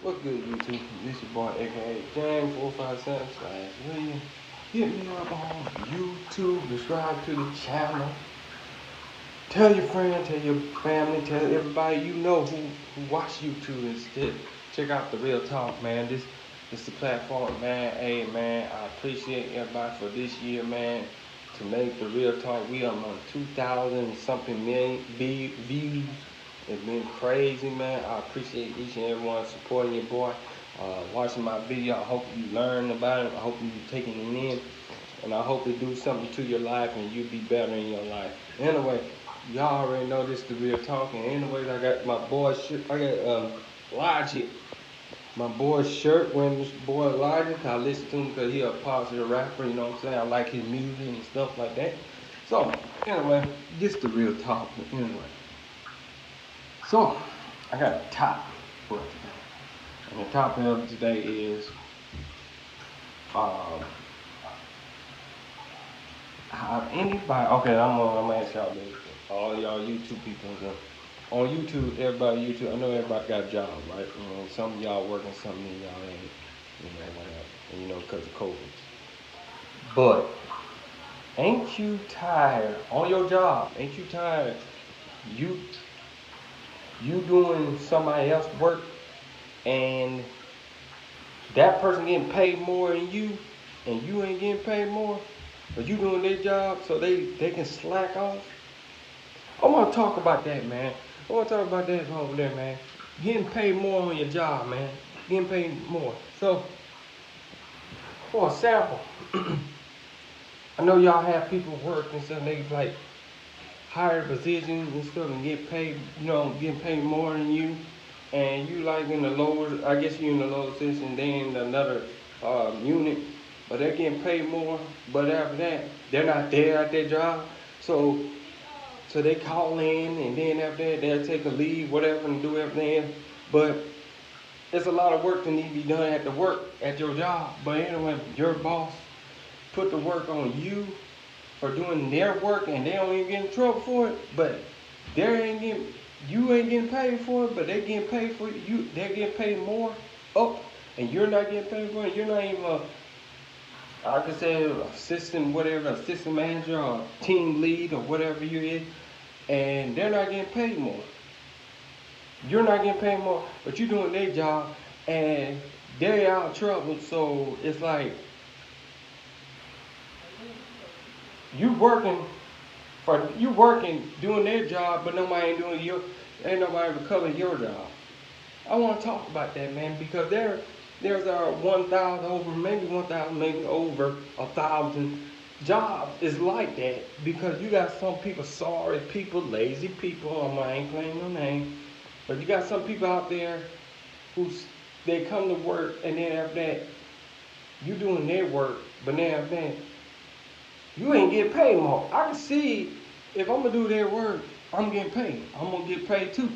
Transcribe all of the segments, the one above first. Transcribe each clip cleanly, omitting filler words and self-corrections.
What's good, YouTube? This your boy, aka James457/William. Hit me up on YouTube. Subscribe to the channel. Tell your friends, tell your family, tell everybody you know who watch YouTube instead. Check out the Real Talk, man. This the platform, man. Hey, man, I appreciate everybody for this year, man. To make the Real Talk, we are on 2,000 something million views. It's been crazy, man. I appreciate each and everyone supporting your boy, watching my video. I hope you learn about it. I hope you taking it in, and I hope it do something to your life and you be better in your life. Anyway, y'all already know this the Real Talk. And anyways, I got my boy shirt. I got Logic. My boy's shirt when this boy Logic. I listen to him because he a positive rapper. You know what I'm saying? I like his music and stuff like that. So anyway, just the Real Talk. Anyway. So, I got a topic for today. And the topic of today is how anybody, okay, I'm gonna ask y'all this. All y'all YouTube people, on YouTube, everybody YouTube, I know everybody got a job, right? Some of y'all working, some of y'all ain't, whatever. And because of COVID. But, ain't you tired on your job? Ain't you tired? You doing somebody else's work and that person getting paid more than you and you ain't getting paid more, but you doing their job so they can slack off. I want to talk about that, man. I want to talk about that over there, man. Getting paid more on your job, man. Getting paid more. So, for example, I know y'all have people work and stuff, they like higher positions and stuff and get paid, getting paid more than you, and you like in the lower, I guess you in the lower position, they in another unit, but they're getting paid more, but after that, they're not there at their job, so they call in, and then after that, they'll take a leave, whatever, and do everything, but there's a lot of work that needs to be done at your job, but anyway, your boss put the work on you for doing their work and they don't even get in trouble for it, but you ain't getting paid for it, but they getting paid for you. They're getting paid more up, and you're not getting paid for it. You're not even I could say assistant manager or team lead or whatever you is, and they're not getting paid more. You're not getting paid more, but you're doing their job and they're out of trouble. So it's like you working doing their job, but nobody ain't nobody recovering your job. I want to talk about that, man, because there's 1,000 over, maybe 1,000, maybe over 1,000 jobs is like that, because you got some people, sorry people, lazy people, I ain't claiming no name, but you got some people out there they come to work, and then after that, you doing their work, but then after that, you ain't getting paid more. I can see if I'm gonna do their work, I'm getting paid. I'm gonna get paid too.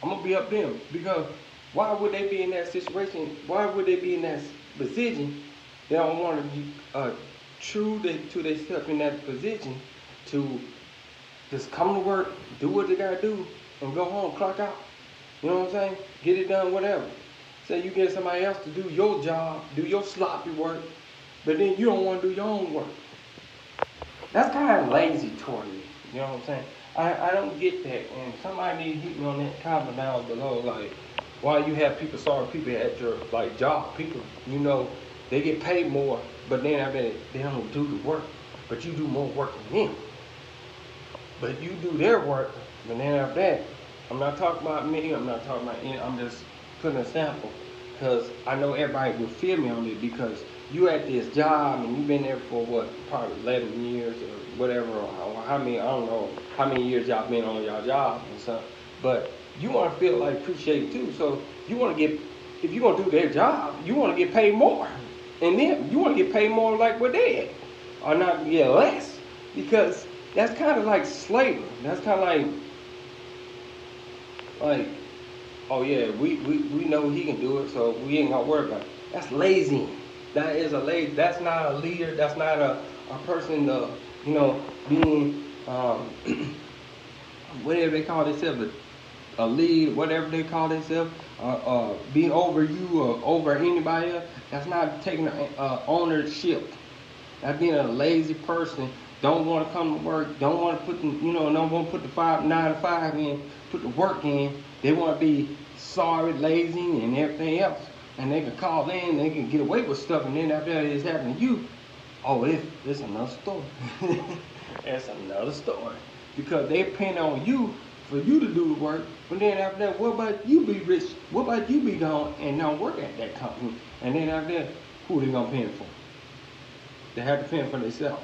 I'm gonna be up them, because why would they be in that situation? Why would they be in that position? They don't want to be true to themselves in that position to just come to work, do what they gotta do, and go home, clock out. You know what I'm saying? Get it done, whatever. Say you get somebody else to do your job, do your sloppy work, but then you don't want to do your own work. That's kind of lazy toward me. You know what I'm saying? I don't get that. And somebody need to hit me on that comment down below. Like, why you have sorry people at your job? People, they get paid more, but then after that, they don't do the work. But you do more work than them. But you do their work, but then after that, I'm not talking about me. I'm not talking about any. I'm just putting a sample, because I know everybody will feel me on it, because you at this job and you've been there for probably 11 years or whatever, or how many, I don't know how many years y'all been on y'all job and stuff, but you want to feel like appreciated too, so you want to if you're going to do their job, you want to get paid more, and then you want to get paid more like what they had, or not get less, because that's kind of like slavery. That's kind of like, oh yeah, we know he can do it, so we ain't gonna worry about it. That's lazy. That's not a leader. That's not a person, being, whatever they call themselves, a lead, whatever they call themselves, be over you or over anybody else. That's not taking ownership. That's being a lazy person. Don't want to come to work. Don't want to put the, don't want to put the 9 to 5 in, put the work in. They want to be sorry, lazy, and everything else. And they can call in, they can get away with stuff, and then after that it's happening to you. Oh, it's another story. It's another story. Because they depend on you for you to do the work. But then after that, what about you be rich? What about you be gone and not work at that company? And then after that, who they gonna pay for? They have to pay for themselves.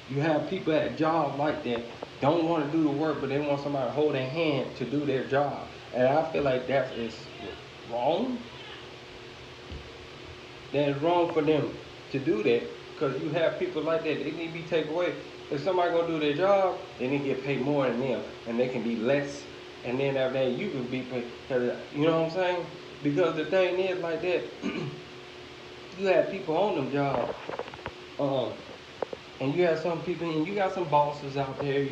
You have people at jobs like that don't want to do the work, but they want somebody to hold their hand to do their job. And I feel like that is wrong. That is wrong for them to do that, because you have people like that. They need to be taken away. If somebody gonna do their job, they need to get paid more than them, and they can be less. And then after that, you can be paid. You know what I'm saying? Because the thing is like that. You have people on them jobs, and you have some people, and you got some bosses out there,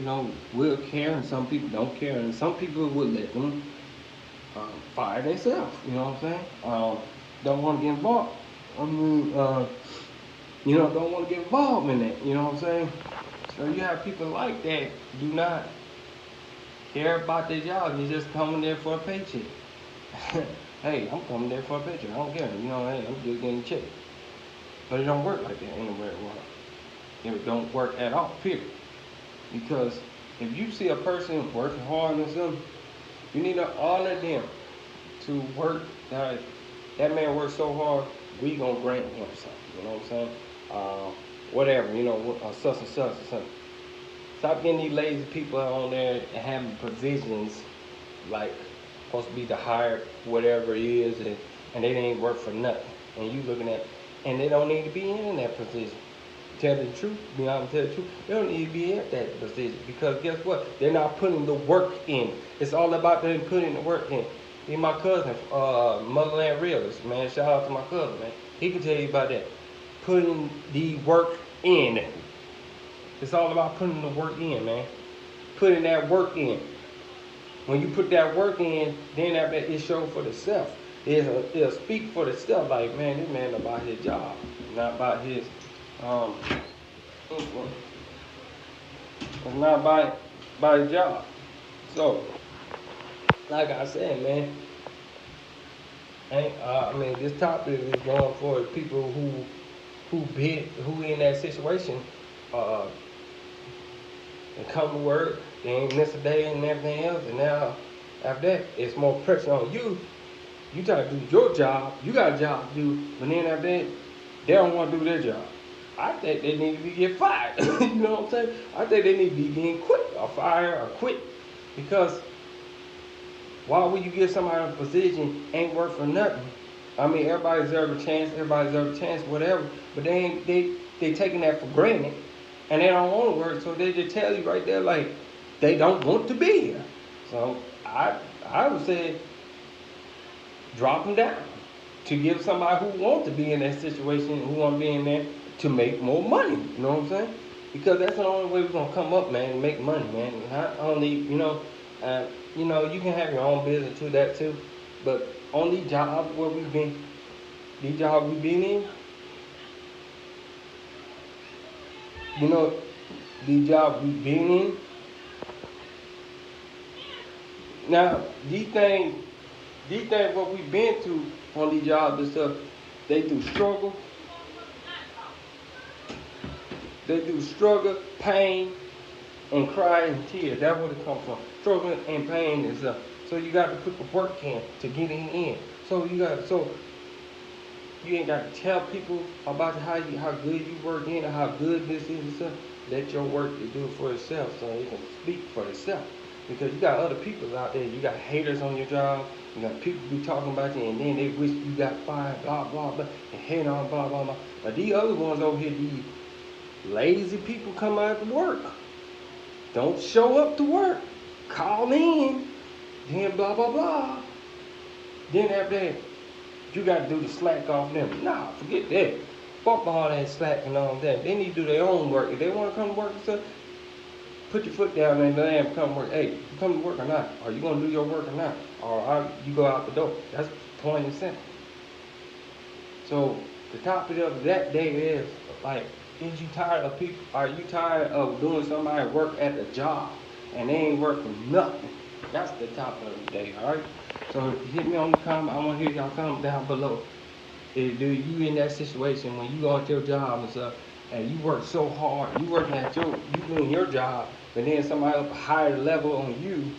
will care, and some people don't care, and some people will let them fire themselves. You know what I'm saying? Don't want to get involved. Don't want to get involved in that. You know what I'm saying? So you have people like that do not care about their job. They're just coming there for a paycheck. Hey, I'm coming there for a paycheck. I don't care. Hey, I'm just getting checked. But it don't work like that anywhere in the world. It don't work at all, period. Because if you see a person working hard or something, you need to honor them to work. That man worked so hard, we gonna grant him something. You know what I'm saying? Whatever, such and such or something. Stop getting these lazy people on there and having positions like supposed to be the higher whatever it is, and they ain't work for nothing. And you looking at, and they don't need to be in that position. Tell the truth, be honest, tell the truth. They don't need to be at that position, because guess what? They're not putting the work in. It's all about them putting the work in. Even my cousin, Motherland Realist, man, shout out to my cousin, man. He can tell you about that. Putting the work in. It's all about putting the work in, man. Putting that work in. When you put that work in, then after that, it shows for the self. It'll speak for the self. Like, man, this man about his job, not about his influence. It's not about his job. So, like I said, man, this topic is going for people who in that situation, and come to work, they ain't miss a day and everything else, and now after that, it's more pressure on you. You try to do your job, you got a job to do, but then after that, they don't want to do their job. I think they need to be get fired. You know what I'm saying? I think they need to be getting quit or fired or quit, because why would you give somebody a position ain't work for nothing? Everybody deserves a chance, whatever, but they taking that for granted, and they don't want to work, so they just tell you right there like they don't want to be here. So I would say drop them down to give somebody who wants to be in that situation, who want to be in there to make more money. You know what I'm saying? Because that's the only way we're gonna come up, man, and make money, man. Not only, you can have your own business too, that too, but on these jobs where we've been in, these jobs we've been in. Now, these things what we've been through on these jobs and stuff, they do struggle. They do struggle, pain, and cry and tears. That's where it comes from. Struggle and pain and stuff. So you got to put the work in to get in. So you ain't got to tell people about how good you work in and how good this is and stuff. Let your work to do it for itself, so it can speak for itself. Because you got other people out there. You got haters on your job. You got people be talking about you, and then they wish you got fired, blah, blah, blah, and hate on, blah, blah, blah. But these other ones over here, these lazy people come out to work. Don't show up to work. Call in. Then blah, blah, blah. Then after that, you got to do the slack off them. Nah, forget that. Fuck all that slack and all that. They need to do their own work. If they want to come to work and stuff, put your foot down and then come work. Hey, you come to work or not? Are you gonna do your work or not? Or you go out the door? That's plain and simple. So the topic of that day is like, is you tired of people? Are you tired of doing somebody work at the job and they ain't working nothing? That's the topic of the day. All right. So if you hit me on the comment, I want to hear y'all comment down below. Do you in that situation when you go at your job and stuff, and you work so hard, you working at you doing your job, but then somebody up a higher level on you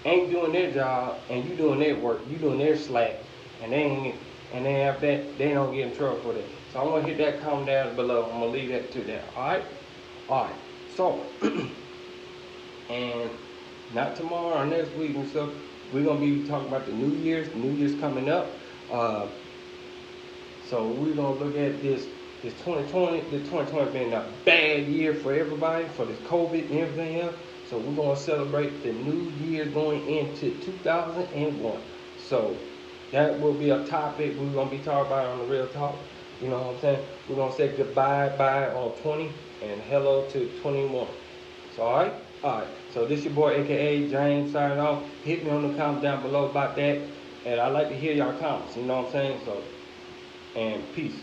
ain't doing their job, and you doing their work, you doing their slack, and they ain't, and then after that, they don't get in trouble for that. So I'm gonna hit that comment down below. I'm gonna leave that to that. All right. So, and not tomorrow or next week and stuff. We're gonna be talking about the New Year's. The New Year's coming up. So we're gonna look at this 2020. This 2020 been a bad year for everybody, for this COVID and everything else. So we're gonna celebrate the new year going into 2001. So that will be a topic we're gonna be talking about on the Real Talk. You know what I'm saying? We're gonna say bye on 20 and hello to 21. So alright? Alright. So this your boy aka James signing off. Hit me on the comments down below about that. And I'd like to hear y'all comments, you know what I'm saying? So, and peace.